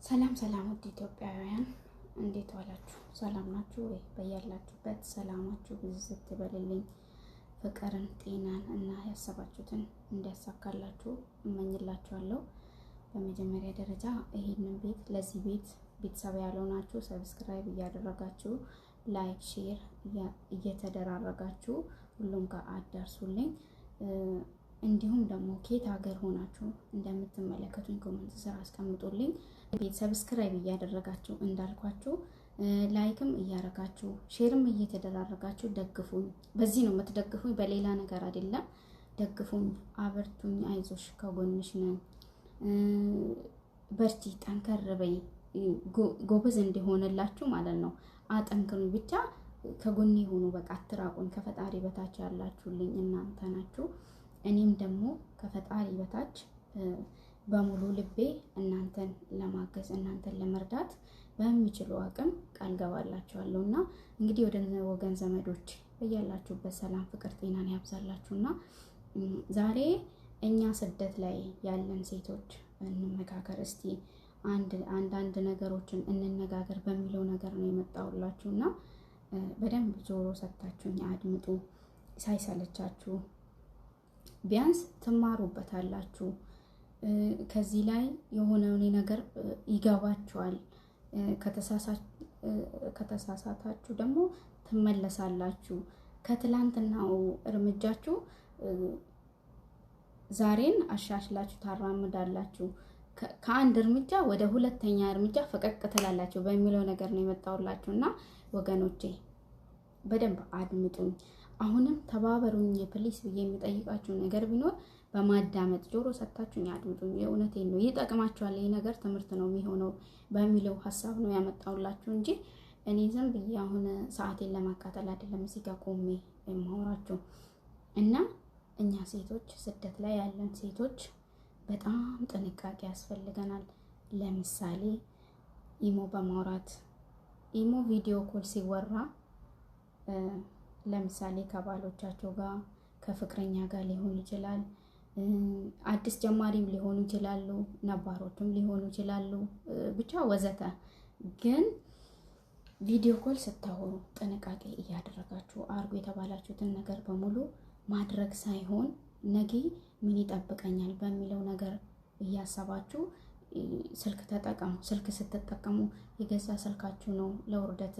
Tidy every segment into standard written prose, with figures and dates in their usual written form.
ሰላም ሰላም ውድ ኢትዮጵያውያን እንዴት ዋላችሁ? ሰላም ናችሁ ወይ? በያላችሁበት ሰላማችሁ ብዝት ይበልልኝ። ፍቅርን፣ ጤናን እና ያሰባችሁትን እንዲያሳካላችሁ እመኝላችኋለሁ። በመጀመሪያ ደረጃ ይሄንን ቤት ለዚህ ቤት ቤተሰብ ያልሆናችሁ ሰብስክራይብ እያደረጋችሁ ላይክ፣ ሼር እየተደራረጋችሁ ሁሉም ጋር አዳርሱልኝ። እንዲሁም ደግሞ ከየት ሀገር ሆናችሁ እንደምትመለከቱኝ ኮሜንት ስራ አስቀምጡልኝ። ቤት ሰብስክራይብ እያደረጋችሁ እንዳልኳችሁ ላይክም እያደረጋችሁ ሼርም እየተደራረጋችሁ ደግፉኝ። በዚህ ነው የምትደግፉኝ፣ በሌላ ነገር አይደለም። ደግፉኝ፣ አበርቱኝ፣ አይዞሽ ከጎንሽ ነን፣ በርቺ፣ ጠንከር በይ፣ ጎበዝ እንዲሆንላችሁ ማለት ነው። አጠንክሩኝ፣ ብቻ ከጎኔ ሆኑ። በቃ አትራቁኝ። ከፈጣሪ በታች ያላችሁልኝ እናንተ ናችሁ። እኔም ደግሞ ከፈጣሪ በታች በሙሉ ልቤ እናንተን ለማገዝ እናንተን ለመርዳት በሚችሉ አቅም ቃል ገባላችኋለሁ። እና እንግዲህ ወደ ወገን ዘመዶች በያላችሁበት ሰላም፣ ፍቅር፣ ጤናን ያብዛላችሁና ዛሬ እኛ ስደት ላይ ያለን ሴቶች እንመካከር እስቲ፣ አንዳንድ ነገሮችን እንነጋገር በሚለው ነገር ነው የመጣሁላችሁና በደንብ ጆሮ ሰጥታችሁኝ አድምጡ፣ ሳይሰለቻችሁ ቢያንስ ትማሩበታላችሁ። ከዚህ ላይ የሆነውን ነገር ይገባችኋል። ከተሳሳታችሁ ደግሞ ትመለሳላችሁ። ከትላንትናው እርምጃችሁ ዛሬን አሻሽላችሁ ታራምዳላችሁ። ከአንድ እርምጃ ወደ ሁለተኛ እርምጃ ፈቀቅ ትላላችሁ በሚለው ነገር ነው የመጣሁላችሁ እና ወገኖቼ በደንብ አድምጡኝ። አሁንም ተባበሩኝ ፕሊስ ብዬ የሚጠይቃችሁ ነገር ቢኖር በማዳመጥ ጆሮ ሰጥታችሁኝ አድምጡኝ። የእውነቴን ነው፣ ይጠቅማችኋል፣ ይህ ነገር ትምህርት ነው የሚሆነው በሚለው ሀሳብ ነው ያመጣሁላችሁ እንጂ እኔ ዝም ብዬ አሁን ሰዓቴን ለማቃጠል አይደለም እዚህ ጋር ቆሜ የማወራችሁ። እና እኛ ሴቶች ስደት ላይ ያለን ሴቶች በጣም ጥንቃቄ ያስፈልገናል። ለምሳሌ ኢሞ በማውራት ኢሞ ቪዲዮ ኮል ሲወራ ለምሳሌ ከባሎቻቸው ጋር ከፍቅረኛ ጋር ሊሆን ይችላል። አዲስ ጀማሪም ሊሆኑ ይችላሉ፣ ነባሮችም ሊሆኑ ይችላሉ፣ ብቻ ወዘተ። ግን ቪዲዮ ኮል ስታወሩ ጥንቃቄ እያደረጋችሁ አርጉ። የተባላችሁትን ነገር በሙሉ ማድረግ ሳይሆን ነገ ምን ይጠብቀኛል በሚለው ነገር እያሰባችሁ ስልክ ተጠቀሙ። ስልክ ስትጠቀሙ የገዛ ስልካችሁ ነው ለውርደት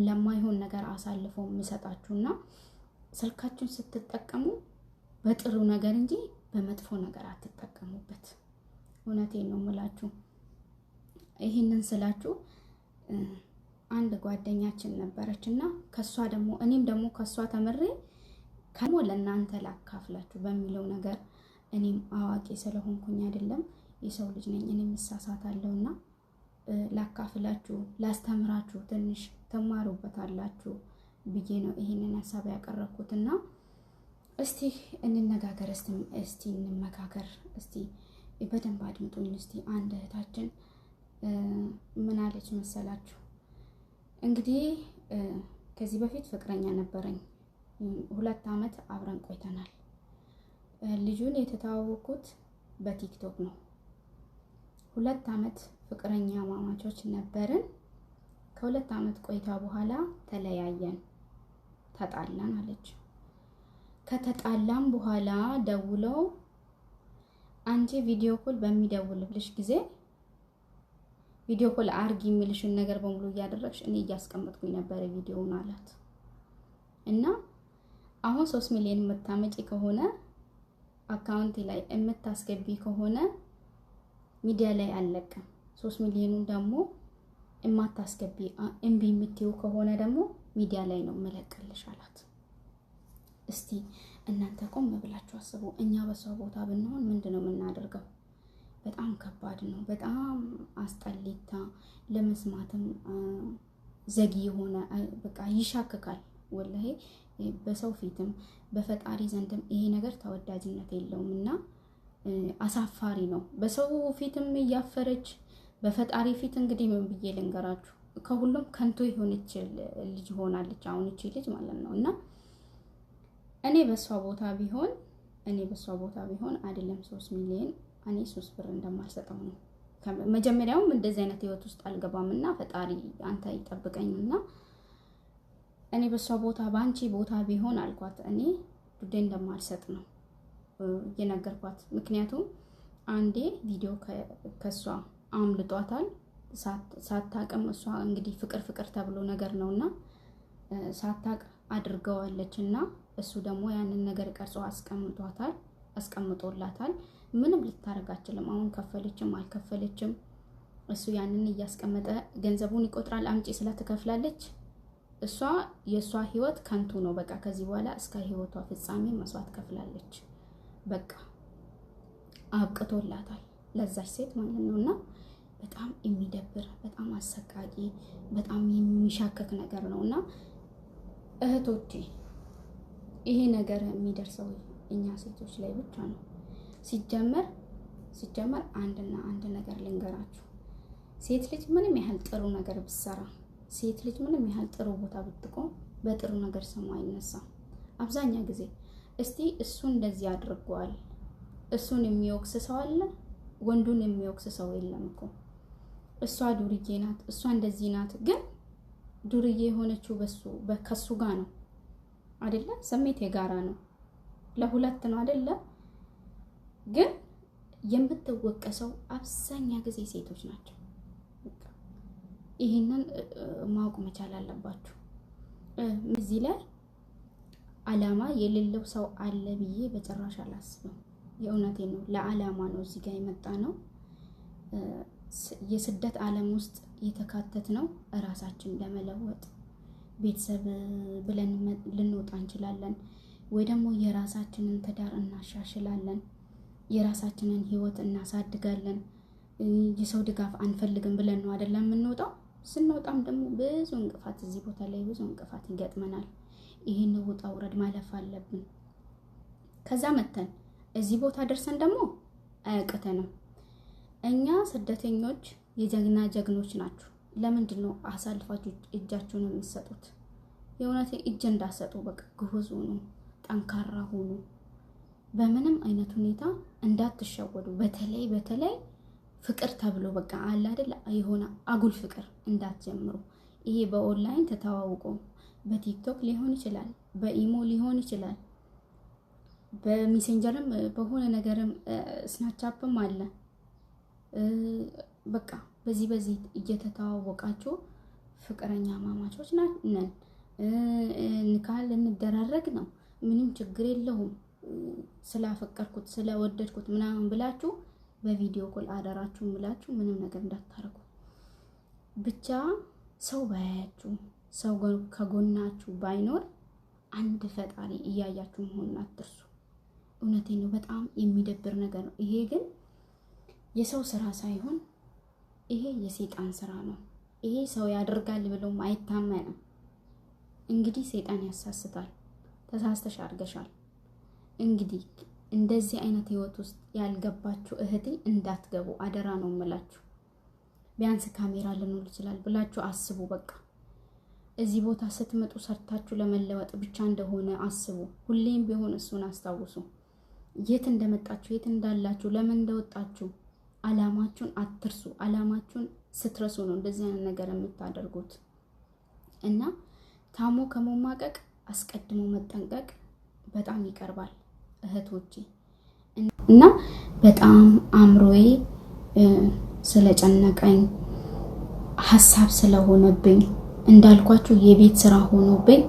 ለማይሆን ነገር አሳልፎ የሚሰጣችሁና ስልካችሁን ስትጠቀሙ በጥሩ ነገር እንጂ በመጥፎ ነገር አትጠቀሙበት። እውነቴን ነው የምላችሁ። ይህንን ስላችሁ አንድ ጓደኛችን ነበረችና ከሷ ደግሞ እኔም ደግሞ ከሷ ተምሬ ከሞ ለእናንተ ላካፍላችሁ በሚለው ነገር እኔም አዋቂ ስለሆንኩኝ አይደለም፣ የሰው ልጅ ነኝ፣ እኔም እሳሳታለሁና ላካፍላችሁ፣ ላስተምራችሁ፣ ትንሽ ተማሩበታላችሁ ብዬ ነው ይሄንን ሐሳብ ያቀረብኩትና እስቲ እንነጋገር፣ እስቲ እንመካከር፣ እስቲ በደንብ አድምጡኝ። እስቲ አንድ እህታችን ምን አለች መሰላችሁ? እንግዲህ ከዚህ በፊት ፍቅረኛ ነበረኝ፣ 2 ዓመት አብረን ቆይተናል። ልጁን የተተዋወቁት በቲክቶክ ነው። 2 ዓመት ፍቅረኛ ማማቾች ነበርን። ከ2 ዓመት ቆይታ በኋላ ተለያየን፣ ተጣላን አለች። ከተጣላም በኋላ ደውለው አንቺ ቪዲዮ ኮል በሚደውልብልሽ ጊዜ ቪዲዮ ኮል አርጊ የሚልሽን ነገር በሙሉ እያደረግሽ እኔ እያስቀመጥኩኝ ነበር ቪዲዮውን አላት። እና አሁን 3 ሚሊዮን የምታመጪ ከሆነ አካውንቴ ላይ የምታስገቢ ከሆነ ሚዲያ ላይ አለቀም። 3 ሚሊዮኑን ደግሞ የማታስገቢ እምቢ የምትይው ከሆነ ደግሞ ሚዲያ ላይ ነው መለቀልሽ አላት። እስቲ እናንተ ቆም ብላችሁ አስቡ። እኛ በሷ ቦታ ብንሆን ምንድነው የምናደርገው? በጣም ከባድ ነው። በጣም አስጠሊታ፣ ለመስማትም ዘጊ የሆነ በቃ ይሻክካል። ወላሂ በሰው ፊትም በፈጣሪ ዘንድም ይሄ ነገር ተወዳጅነት የለውም እና አሳፋሪ ነው። በሰው ፊትም እያፈረች በፈጣሪ ፊት እንግዲህ ምን ብዬ ልንገራችሁ፣ ከሁሉም ከንቱ የሆነች ልጅ ሆናለች አሁን እቺ ልጅ ማለት ነው። እና እኔ በሷ ቦታ ቢሆን አይደለም 3 ሚሊዮን እኔ 3 ብር እንደማልሰጠው ነው መጀመሪያውም እንደዚህ አይነት ህይወት ውስጥ አልገባምና ፈጣሪ አንተ ይጠብቀኝና እኔ በሷ ቦታ ባንቺ ቦታ ቢሆን አልኳት እኔ ዱዴ እንደማልሰጥ ነው የነገርኳት። ምክንያቱም አንዴ ቪዲዮ ከሷ አምልጧታል ሳታቀም እሷ እንግዲህ ፍቅር ተብሎ ነገር ነውና ሳታቅ አድርገዋለችና እሱ ደግሞ ያንን ነገር ቀርጾ አስቀምጦላታል። ምንም ልታረግ አትችልም። አሁን ከፈለችም አልከፈለችም እሱ ያንን እያስቀመጠ ገንዘቡን ይቆጥራል። አምጪ ስለተከፍላለች እሷ የሷ ህይወት ከንቱ ነው። በቃ ከዚህ በኋላ እስከ ህይወቷ ፍጻሜ መስዋዕት ከፍላለች። በቃ አብቅቶላታል ለዛች ሴት ማለት ነውና በጣም የሚደብር በጣም አሰቃቂ በጣም የሚሻከክ ነገር ነውና እህቶቼ ይሄ ነገር የሚደርሰው እኛ ሴቶች ላይ ብቻ ነው። ሲጀመር አንድ ነገር ልንገራችሁ። ሴት ልጅ ምንም ያህል ጥሩ ነገር ብትሰራ ሴት ልጅ ምንም ያህል ጥሩ ቦታ ብትቆም በጥሩ ነገር ስሟ አይነሳም። አብዛኛው ጊዜ እስቲ እሱ እንደዚህ አድርጓል እሱን የሚወቅስ ሰው አለ? ወንዱን የሚወቅስ ሰው የለም እኮ። እሷ ዱርዬ ናት እሷ እንደዚህ ናት። ግን ዱርዬ የሆነችው ከሱ ጋር ነው አይደለ? ስሜት የጋራ ነው ለሁለት ነው አይደለ? ግን የምትወቀሰው አብዛኛው ጊዜ ሴቶች ናቸው። ይሄንን ማወቅ መቻል አለባችሁ። እዚህ ላይ አላማ የሌለው ሰው አለ ብዬ በጭራሽ አላስብም። የእውነቴን ነው። ለዓላማ ነው እዚህ ጋር የመጣ ነው። የስደት ዓለም ውስጥ የተካተት ነው ራሳችን ለመለወጥ ቤተሰብ ብለን ልንወጣ እንችላለን ወይ ደግሞ የራሳችንን ትዳር እናሻሽላለን የራሳችንን ህይወት እናሳድጋለን የሰው ድጋፍ አንፈልግም ብለን ነው አይደለም የምንወጣው። ስንወጣም ደግሞ ብዙ እንቅፋት እዚህ ቦታ ላይ ብዙ እንቅፋት ይገጥመናል። ይሄን ውጣ ውረድ ማለፍ አለብን። ከዛ መተን እዚህ ቦታ ደርሰን ደግሞ አያቅተንም። እኛ ስደተኞች የጀግና ጀግኖች ናችሁ። ለምንድን ነው አሳልፋችሁ እጃችሁን የምትሰጡት? የእውነት እጅ እንዳሰጡ በቃ ግሁዝ ሁኑ፣ ጠንካራ ሁኑ። በምንም አይነት ሁኔታ እንዳትሸወዱ። በተለይ ፍቅር ተብሎ በቃ አለ አይደል የሆነ አጉል ፍቅር እንዳትጀምሩ። ይሄ በኦንላይን ተተዋውቆ በቲክቶክ ሊሆን ይችላል፣ በኢሞ ሊሆን ይችላል፣ በሜሴንጀርም በሆነ ነገርም ስናፕቻትም አለ። በቃ በዚህ እየተተዋወቃችሁ ፍቅረኛ ማማቾች ነን ንካል እንደራረግ ነው ምንም ችግር የለውም ስላፈቀርኩት ስለወደድኩት ምናምን ብላችሁ በቪዲዮ ኮል አደራችሁን ብላችሁ ምንም ነገር እንዳታረጉ። ብቻ ሰው ባያያችሁ ሰው ከጎናችሁ ባይኖር አንድ ፈጣሪ እያያችሁ መሆኑን አትርሱ። እውነቴን ነው። በጣም የሚደብር ነገር ነው። ይሄ ግን የሰው ስራ ሳይሆን ይሄ የሰይጣን ስራ ነው። ይሄ ሰው ያደርጋል ብሎም አይታመንም። እንግዲህ ሰይጣን ያሳስታል። ተሳስተሽ አድርገሻል። እንግዲህ እንደዚህ አይነት ህይወት ውስጥ ያልገባችሁ እህቴ እንዳትገቡ አደራ ነው የምላችሁ። ቢያንስ ካሜራ ልኖር ይችላል ብላችሁ አስቡ። በቃ እዚህ ቦታ ስትመጡ ሰርታችሁ ለመለወጥ ብቻ እንደሆነ አስቡ። ሁሌም ቢሆን እሱን አስታውሱ። የት እንደመጣችሁ የት እንዳላችሁ ለምን እንደወጣችሁ አላማችሁን አትርሱ። አላማችሁን ስትረሱ ነው እንደዚህ አይነት ነገር የምታደርጉት። እና ታሞ ከመማቀቅ አስቀድሞ መጠንቀቅ በጣም ይቀርባል እህቶቼ። እና በጣም አምሮዬ ስለጨነቀኝ ሐሳብ ስለሆነብኝ እንዳልኳችሁ የቤት ስራ ሆኖብኝ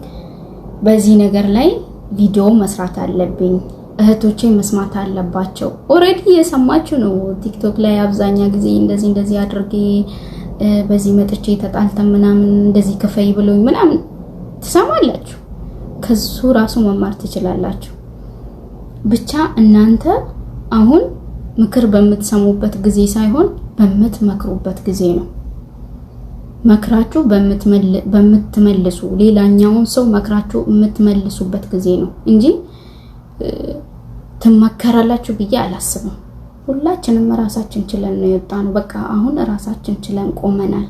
በዚህ ነገር ላይ ቪዲዮ መስራት አለብኝ። እህቶቼ መስማት አለባቸው። ኦሬዲ እየሰማችሁ ነው። ቲክቶክ ላይ አብዛኛው ጊዜ እንደዚህ አድርጌ በዚህ መጥቼ ተጣልተን ምናምን እንደዚህ ከፈይ ብሎኝ ምናምን ትሰማላችሁ። ከሱ ራሱ መማር ትችላላችሁ። ብቻ እናንተ አሁን ምክር በምትሰሙበት ጊዜ ሳይሆን በምትመክሩበት ጊዜ ነው። መክራችሁ በምትመልሱ ሌላኛውን ሰው መክራችሁ የምትመልሱበት ጊዜ ነው እንጂ ትመከራላችሁ ብዬ አላስብም። ሁላችንም ራሳችን ችለን ነው የወጣነው። በቃ አሁን ራሳችን ችለን ቆመናል።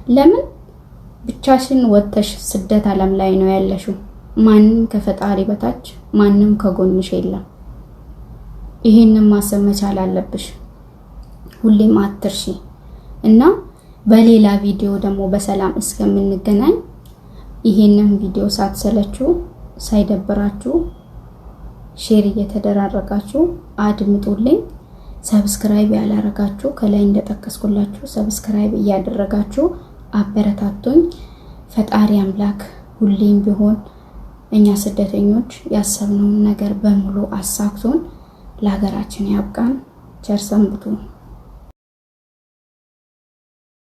ለምን ብቻሽን ወጥተሽ ስደት ዓለም ላይ ነው ያለሽው? ማንንም ከፈጣሪ በታች ማንንም ከጎንሽ የለም። ይሄንን ማሰብ መቻል አለብሽ። ሁሌም አትርሺ እና በሌላ ቪዲዮ ደግሞ በሰላም እስከምንገናኝ ይሄንን ቪዲዮ ሳትሰለቹ ሳይደብራችሁ ሼር እየተደራረጋችሁ አድምጡልኝ። ሰብስክራይብ ያላረጋችሁ ከላይ እንደተጠቀስኩላችሁ ሰብስክራይብ እያደረጋችሁ አበረታቱኝ። ፈጣሪ አምላክ ሁሌም ቢሆን እኛ ስደተኞች ያሰብነውን ነገር በሙሉ አሳክቶን ለሀገራችን ያብቃን። ቸር ሰንብቱ።